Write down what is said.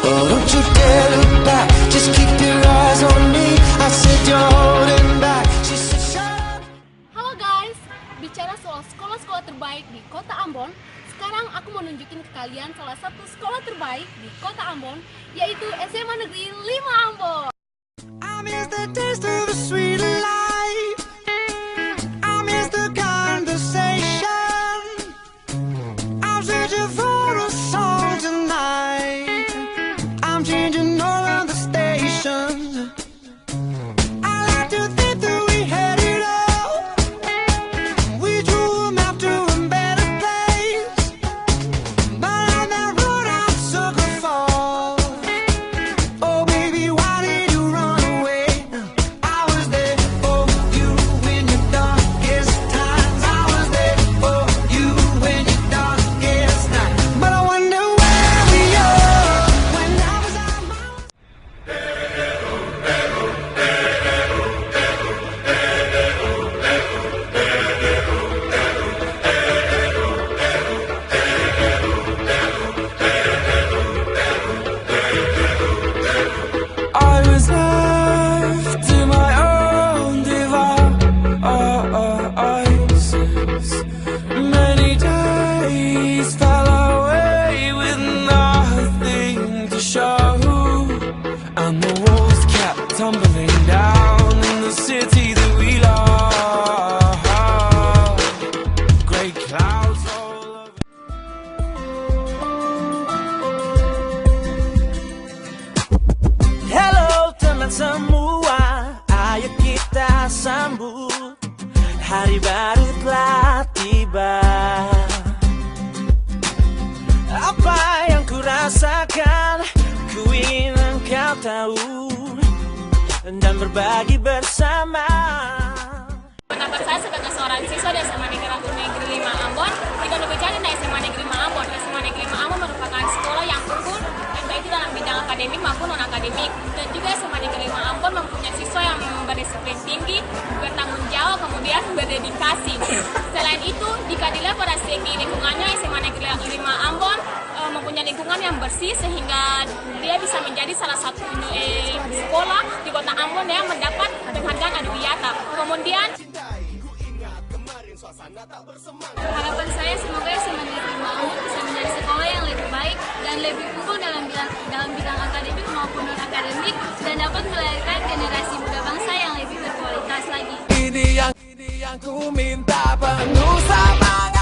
Oh, don't you dare look back, just keep your eyes on me. I said you're holding back. She said shut up. Halo guys, bicara soal sekolah-sekolah terbaik di Kota Ambon, sekarang aku mau nunjukin ke kalian salah satu sekolah terbaik di Kota Ambon, yaitu SMA Negeri 5 Ambon. I miss the taste of a sweet life. I miss the conversation. I'm searching for a song tonight. I'm changing all of the stations. I like to think that we had it all. We drew a map to a better place, but on that road I took a fall. Oh baby, why did you run away? I was there for you in your darkest times. I was there for you in your darkest night. But I wonder where we are when I was on my own. I was left to my own devices. Many days fell away with nothing to show, and the walls kept tumbling down in the city that we love. Great clouds all over. Hello teman semua, ayo kita sambut hari baru telah tiba. Apa yang ku rasakan, ku ingin engkau tahu dan berbagi bersama. Pendapat saya sebagai seorang siswa di SMA Negeri 5 Ambon, tidak lebih jauh dari SMA Negeri 5 Ambon. SMA Negeri 5 Ambon merupakan sekolah yang unggul, baik itu dalam bidang akademik maupun non-akademik. Dan juga SMA Negeri 5 Ambon mempunyai siswa yang berdisiplin tinggi, bertanggung jawab, kemudian berdedikasi. Selain itu, jika dilihat pada segi lingkungannya, SMA Negeri 5 Ambon mempunyai lingkungan yang bersih sehingga dia bisa menjadi salah satu sekolah di Kota Ambon yang mendapat penghargaan Adiwiyata. Kemudian harapan saya semoga SMA Negeri 5 Ambon bisa menjadi sekolah yang lebih baik dan lebih unggul dalam bidang akademik maupun non akademik, dan dapat melahirkan generasi muda bangsa yang lebih berkualitas lagi. Ini yang ku minta, penuh semangat.